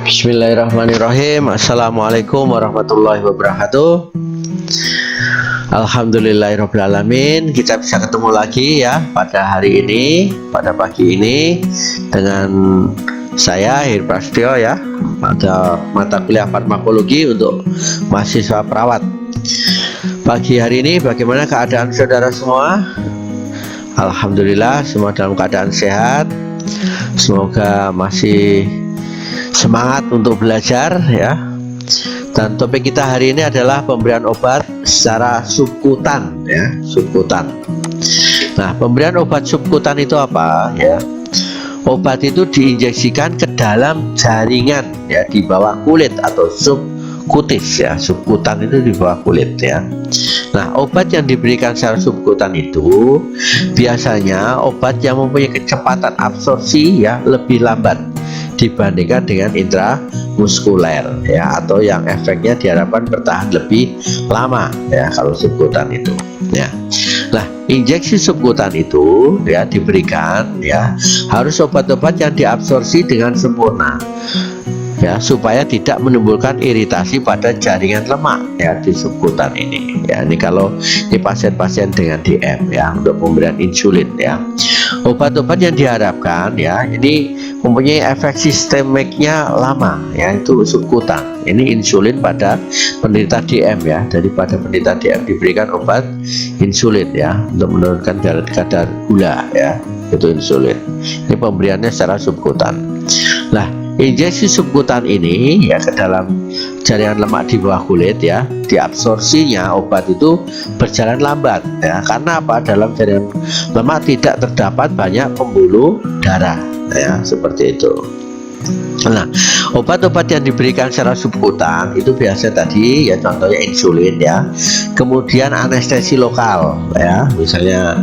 Bismillahirrahmanirrahim. Assalamualaikum warahmatullahi wabarakatuh. Alhamdulillahirrahmanirrahim. Kita bisa ketemu lagi ya pada hari ini, pada pagi ini dengan saya Heri Prasetyo ya, pada mata kuliah farmakologi untuk mahasiswa perawat. Pagi hari ini bagaimana keadaan saudara semua? Alhamdulillah semua dalam keadaan sehat. Semoga masih semangat untuk belajar ya. Dan topik kita hari ini adalah pemberian obat secara subkutan ya, subkutan. Nah, pemberian obat subkutan itu apa ya? Obat itu diinjeksikan ke dalam jaringan ya, di bawah kulit atau subkutis ya. Subkutan itu di bawah kulit ya. Nah, obat yang diberikan secara subkutan itu biasanya obat yang mempunyai kecepatan absorpsi ya lebih lambat dibandingkan dengan intramuskuler ya, atau yang efeknya diharapkan bertahan lebih lama ya kalau subkutan itu ya. Nah, injeksi subkutan itu ya diberikan ya harus obat-obat yang diabsorpsi dengan sempurna ya, supaya tidak menimbulkan iritasi pada jaringan lemak ya di subkutan ini ya. Ini kalau di pasien-pasien dengan DM ya, untuk pemberian insulin ya. Obat-obat yang diharapkan ya ini mempunyai efek sistemiknya lama ya, itu subkutan. Ini insulin pada penderita DM ya, daripada penderita DM diberikan obat insulin ya untuk menurunkan kadar gula ya, itu insulin. Ini pemberiannya secara subkutan. Nah, injeksi subkutan ini ya ke dalam jaringan lemak di bawah kulit ya, diabsorpsinya obat itu berjalan lambat ya. Karena apa? Dalam jaringan lemak tidak terdapat banyak pembuluh darah ya, seperti itu. Nah, obat-obat yang diberikan secara subkutan itu biasa tadi ya, contohnya insulin ya, kemudian anestesi lokal ya, misalnya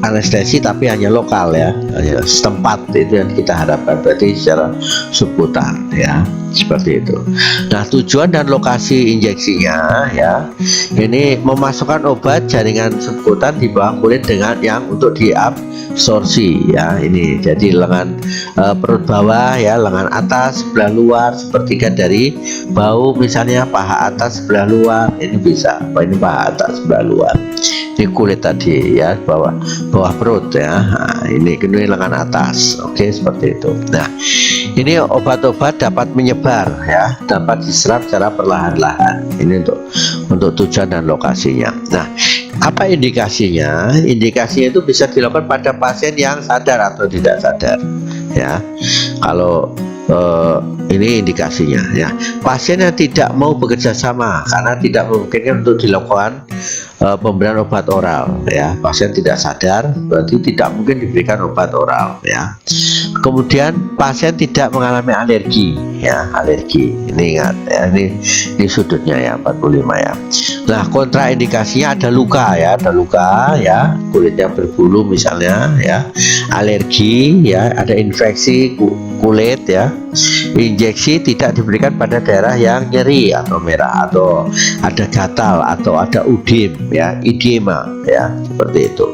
anestesi tapi hanya lokal ya, hanya setempat, itu yang kita harapkan berarti secara subkutan ya, seperti itu. Nah, tujuan dan lokasi injeksinya ya, ini memasukkan obat jaringan subkutan di bawah kulit dengan yang untuk diabsorpsi ya. Ini jadi lengan perut bawah ya, lengan atas sebelah luar, sepertiga dari bahu misalnya, paha atas sebelah luar, ini bisa. Ini paha atas sebelah luar, ini kulit tadi ya, bawah perut ya. Nah, ini lengan atas. Oke, seperti itu. Nah, ini obat-obat dapat menyebar ya, dapat diserap secara perlahan-lahan. Ini untuk tujuan dan lokasinya. Nah, apa indikasinya? Indikasinya itu bisa dilakukan pada pasien yang sadar atau tidak sadar ya. Kalau ini indikasinya ya, pasien yang tidak mau bekerja sama karena tidak memungkinkan untuk dilakukan pemberian obat oral ya, pasien tidak sadar berarti tidak mungkin diberikan obat oral ya. Kemudian pasien tidak mengalami alergi ya, alergi ini ingat ya, ini sudutnya ya 45 ya. Nah, kontraindikasinya ada luka ya, ada luka ya, kulitnya berbulu misalnya ya, alergi ya, ada infeksi kulit ya. Injeksi tidak diberikan pada daerah yang nyeri atau merah, atau ada gatal, atau ada udim ya, edema ya, seperti itu.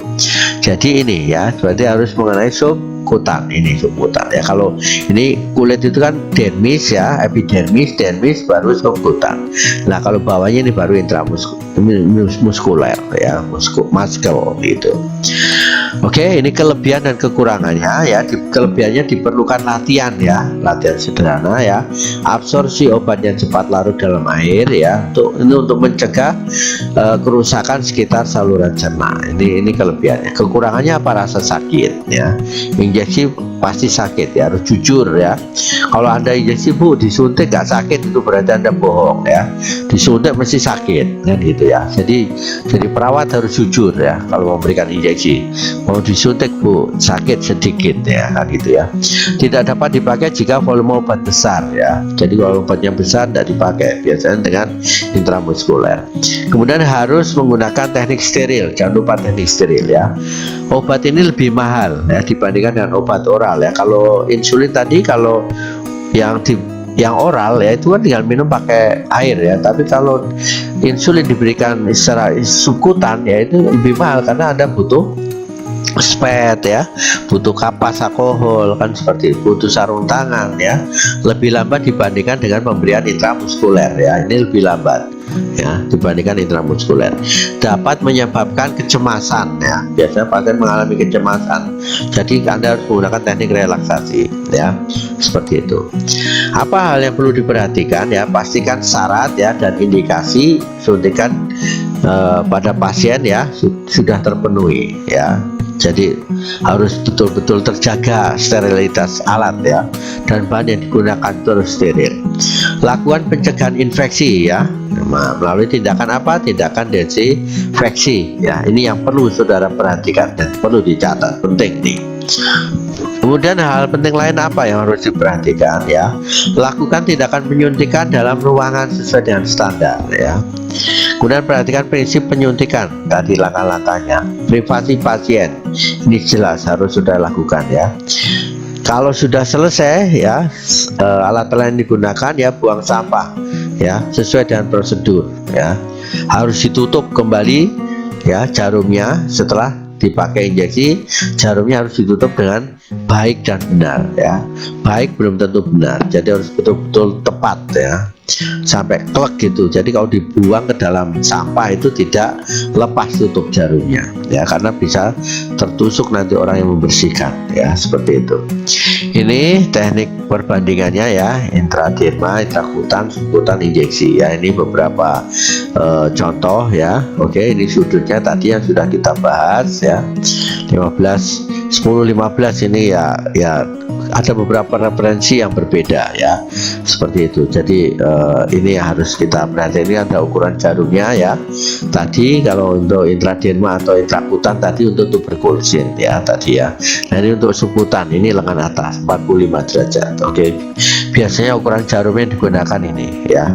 Jadi ini ya, berarti harus mengenai subkutan, ini subkutan ya. Kalau ini kulit itu kan dermis ya, epidermis, dermis baru subkutan. Nah, kalau bawahnya ini baru intramuskuler ya, muskel gitu. Oke, ini kelebihan dan kekurangannya ya. Kelebihannya diperlukan latihan ya, latihan sederhana ya. Absorpsi obat yang cepat larut dalam air ya, untuk mencegah kerusakan sekitar saluran cerna. Ini kelebihannya. Kekurangannya apa? Rasa sakit ya. Injeksi pasti sakit ya, harus jujur ya. Kalau Anda injeksi, Bu, disuntik gak sakit, itu berarti Anda bohong ya. Disuntik mesti sakit kan gitu ya. Jadi perawat harus jujur ya kalau memberikan injeksi. Mau disuntik, Bu, sakit sedikit ya kan gitu ya. Tidak dapat dipakai jika volume obat besar ya. Jadi kalau obatnya besar tidak dipakai, biasanya dengan intramuskuler. Kemudian harus menggunakan teknik steril, jangan lupa teknik steril ya. Obat ini lebih mahal ya dibandingkan dengan obat oral ya. Kalau insulin tadi, kalau yang oral ya itu kan tinggal minum pakai air ya, tapi kalau insulin diberikan secara subkutan ya itu lebih mahal karena Anda butuh spet ya, butuh kapas alkohol kan, seperti butuh sarung tangan ya, lebih lambat dibandingkan dengan pemberian intramuskuler ya, ini lebih lambat ya dibandingkan intramuskuler. Dapat menyebabkan kecemasan ya, biasanya pasien mengalami kecemasan, jadi Anda harus menggunakan teknik relaksasi ya, seperti itu. Apa hal yang perlu diperhatikan ya, pastikan syarat ya dan indikasi suntikan pada pasien ya sudah terpenuhi ya. Jadi harus betul-betul terjaga sterilitas alat ya, dan bahan yang digunakan terus steril. Lakukan pencegahan infeksi ya, melalui tindakan apa? Tindakan desinfeksi ya. Ini yang perlu saudara perhatikan dan perlu dicatat, penting nih. Kemudian hal penting lain apa yang harus diperhatikan ya? Lakukan tindakan penyuntikan dalam ruangan sesuai dengan standar ya. Kemudian perhatikan prinsip penyuntikan tadi, langkah-langkahnya. Privasi pasien ini jelas harus sudah lakukan ya. Kalau sudah selesai ya, alat lain digunakan ya, buang sampah ya sesuai dengan prosedur ya. Harus ditutup kembali ya jarumnya setelah dipakai injeksi. Jarumnya harus ditutup dengan baik dan benar ya. Baik belum tentu benar, jadi harus betul-betul tepat ya, sampai klek gitu. Jadi kalau dibuang ke dalam sampah itu tidak lepas tutup jarumnya ya, karena bisa tertusuk nanti orang yang membersihkan ya, seperti itu. Ini teknik perbandingannya ya, intraderma, intrakutan, subkutan, injeksi ya. Ini beberapa contoh ya. Oke, ini sudutnya tadi yang sudah kita bahas ya, 10-15 ini ya ada beberapa referensi yang berbeda ya, seperti itu. Jadi ini harus kita perhatikan. Ini ada ukuran jarumnya ya. Tadi kalau untuk intraderma atau intrakutan tadi untuk tuberkulosis ya tadi ya. Nah ini untuk subkutan, ini lengan atas 45 derajat. Oke, biasanya ukuran jarumnya digunakan ini ya.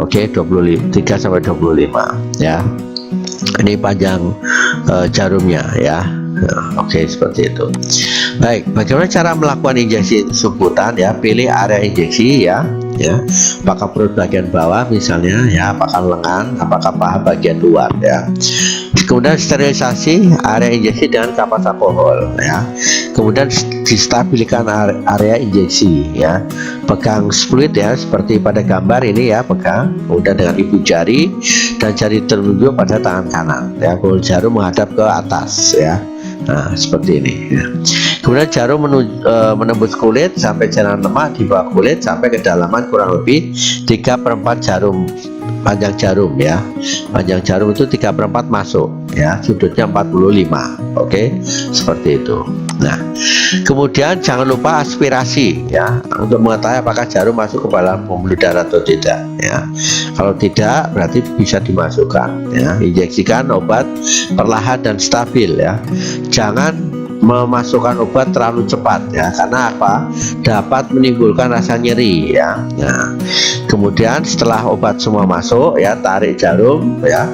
Oke, 23 sampai 25 ya. Ini panjang jarumnya ya. Oke, seperti itu. Baik, bagaimana cara melakukan injeksi subkutan ya? Pilih area injeksi ya, apakah perut bagian bawah misalnya ya, apakah lengan, apakah paha bagian luar ya. Kemudian sterilisasi area injeksi dengan kapas alkohol ya. Kemudian distabilkan area injeksi ya. Pegang fluid ya, seperti pada gambar ini ya, pegang. Kemudian dengan ibu jari dan jari telunjuk pada tangan kanan ya. Kemudian jarum menghadap ke atas ya. Nah, seperti ini ya. Kemudian jarum menembus kulit sampai jaringan lemak di bawah kulit sampai kedalaman kurang lebih 3/4 jarum, panjang jarum ya. Panjang jarum itu 3/4 masuk ya, sudutnya 45. Oke, seperti itu. Nah, kemudian jangan lupa aspirasi ya, untuk mengetahui apakah jarum masuk ke dalam pembuluh darah atau tidak ya. Kalau tidak berarti bisa dimasukkan ya. Injeksikan obat perlahan dan stabil ya. Jangan memasukkan obat terlalu cepat ya, karena apa? Dapat menimbulkan rasa nyeri ya. Nah, kemudian setelah obat semua masuk ya, tarik jarum ya,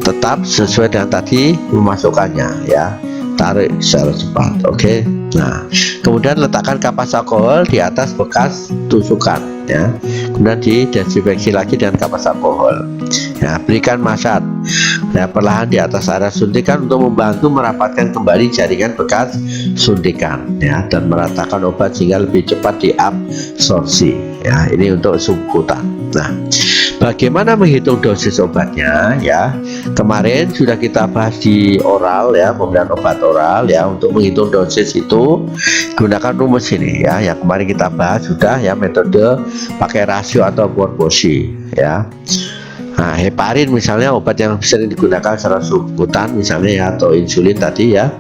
tetap sesuai dengan tadi memasukkannya ya, tarik secara cepat. Oke. Nah, kemudian letakkan kapas alkohol di atas bekas tusukan ya, kemudian didesinfeksi lagi dengan kapas alkohol ya. Berikan massage ya perlahan di atas area suntikan untuk membantu merapatkan kembali jaringan bekas suntikan ya, dan meratakan obat sehingga lebih cepat diabsorpsi ya. Ini untuk subkutan. Nah, bagaimana menghitung dosis obatnya ya? Kemarin sudah kita bahas di oral ya, pemberian obat oral ya. Untuk menghitung dosis itu gunakan rumus ini ya, yang kemarin kita bahas sudah ya, metode pakai rasio atau proporsi ya. Nah, heparin misalnya obat yang sering digunakan secara subkutan misalnya ya, atau insulin tadi ya,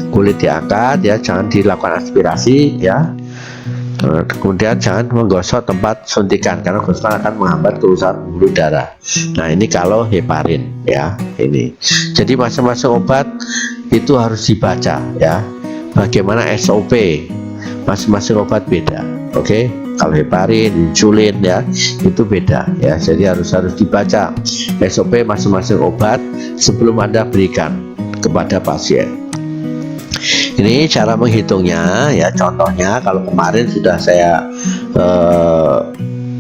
kulit diangkat ya, jangan dilakukan aspirasi ya. Kemudian jangan menggosok tempat suntikan karena gosokan akan menghambat kerusakan pembuluh darah. Nah, ini kalau heparin ya, ini. Jadi masing-masing obat itu harus dibaca ya, bagaimana SOP masing-masing obat beda. Oke, kalau heparin, insulin ya, itu beda ya. Jadi harus dibaca SOP masing-masing obat sebelum Anda berikan kepada pasien. Ini cara menghitungnya ya. Contohnya kalau kemarin sudah saya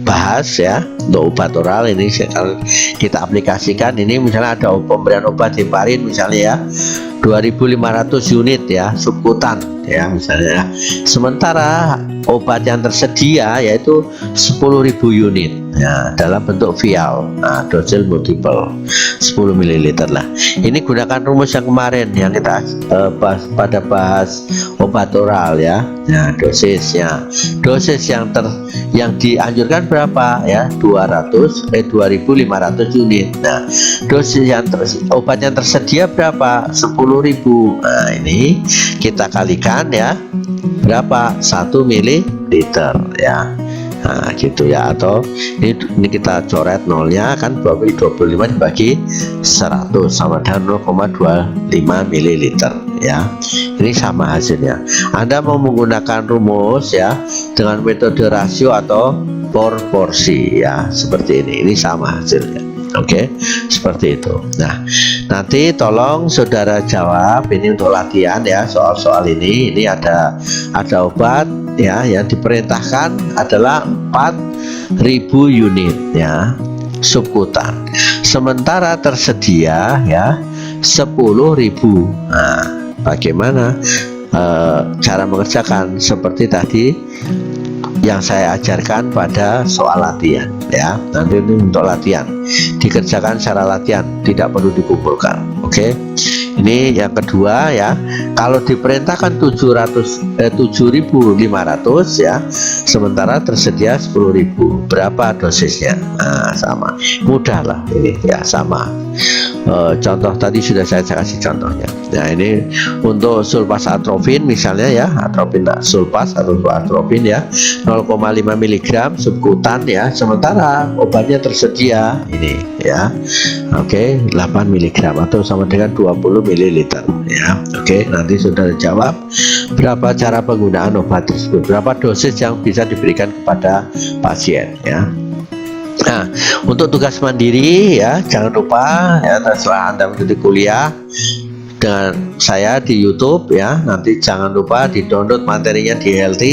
bahas ya untuk obat oral ini sekarang kita aplikasikan. Ini misalnya ada pemberian obat heparin misalnya ya 2.500 unit ya subkutan ya misalnya. Sementara obat yang tersedia yaitu 10.000 unit ya dalam bentuk vial, nah, dosis multiple 10 ml lah. Ini gunakan rumus yang kemarin yang kita bahas obat oral ya. Nah, dosis yang dianjurkan berapa ya 2.500 unit. Nah, dosis obat yang tersedia berapa 10.000. Nah, ini kita kalikan ya berapa 1 ml ya. Nah gitu ya, atau ini kita coret nolnya kan 25 dibagi 100 sama dengan 0,25 ml ya. Ini sama hasilnya. Anda mau menggunakan rumus ya dengan metode rasio atau proporsi ya seperti ini sama hasilnya. Oke, seperti itu. Nah, nanti tolong saudara jawab ini untuk latihan ya soal-soal ini. Ini ada obat ya yang diperintahkan adalah 4.000 unit ya subkutan. Sementara tersedia ya 10.000. Nah, bagaimana cara mengerjakan seperti tadi yang saya ajarkan pada soal latihan ya. Nanti ini untuk latihan dikerjakan secara latihan, tidak perlu dikumpulkan. Oke. Ini yang kedua ya, kalau diperintahkan 7.500 ya, sementara tersedia 10.000, berapa dosisnya? Nah, sama, mudah lah ini ya, sama. Contoh tadi sudah saya kasih contohnya. Nah, ini untuk sulfas atropin misalnya ya, atropin sulfas atau atropin ya 0,5 mg subkutan ya, sementara obatnya tersedia ini ya. Oke, 8 mg atau sama dengan 20 ml ya. Oke, nanti sudah jawab berapa cara penggunaan obat tersebut, berapa dosis yang bisa diberikan kepada pasien ya. Nah, untuk tugas mandiri ya jangan lupa ya, setelah Anda mengikuti kuliah dengan saya di YouTube ya, nanti jangan lupa di download materinya di HLT,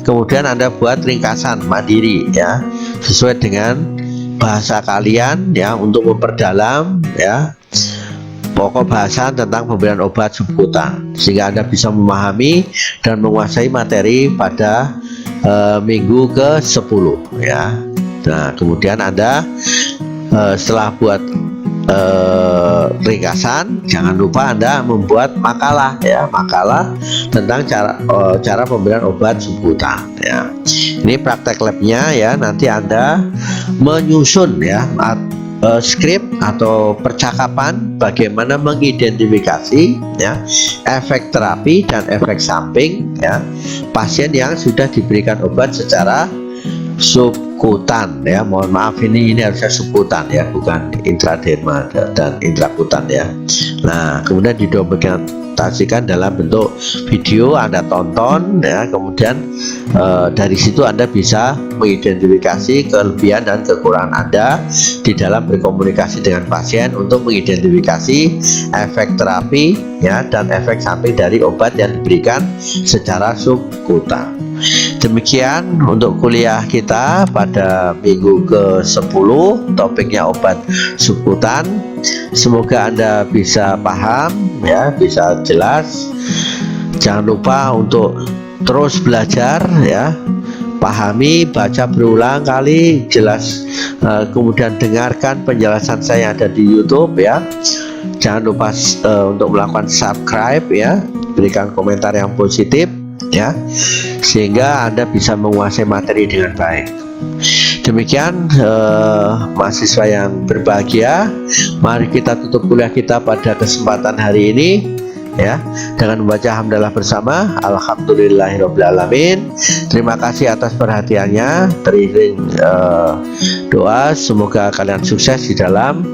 kemudian Anda buat ringkasan mandiri ya sesuai dengan bahasa kalian ya untuk memperdalam ya pokok bahasan tentang pemberian obat subkutan sehingga Anda bisa memahami dan menguasai materi pada minggu ke-10 ya. Nah, kemudian Anda setelah buat ringkasan, jangan lupa Anda membuat makalah ya, makalah tentang cara pemberian obat subkutan ya. Ini praktek labnya ya, nanti Anda menyusun ya skrip atau percakapan bagaimana mengidentifikasi ya efek terapi dan efek samping ya pasien yang sudah diberikan obat secara subkutan ya. Mohon maaf ini harusnya subkutan ya, bukan intraderma dan intrakutan ya. Nah, kemudian didokumentasikan dalam bentuk video, Anda tonton ya, kemudian dari situ Anda bisa mengidentifikasi kelebihan dan kekurangan Anda di dalam berkomunikasi dengan pasien untuk mengidentifikasi efek terapi ya dan efek samping dari obat yang diberikan secara subkutan. Demikian untuk kuliah kita pada minggu ke-10, topiknya obat subkutan. Semoga Anda bisa paham ya, bisa jelas. Jangan lupa untuk terus belajar ya, pahami, baca berulang kali, jelas, kemudian dengarkan penjelasan saya yang ada di YouTube ya. Jangan lupa untuk melakukan subscribe ya, berikan komentar yang positif ya, sehingga Anda bisa menguasai materi dengan baik. Demikian mahasiswa yang berbahagia, mari kita tutup kuliah kita pada kesempatan hari ini ya dengan membaca hamdalah bersama. Alhamdulillahirobbilalamin. Terima kasih atas perhatiannya. Teriring doa semoga kalian sukses di dalam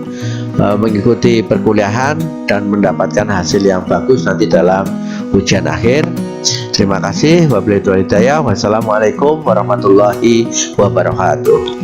mengikuti perkuliahan dan mendapatkan hasil yang bagus nanti dalam ujian akhir. Terima kasih. Wabillahi taufiq hidayah. Wassalamualaikum warahmatullahi wabarakatuh.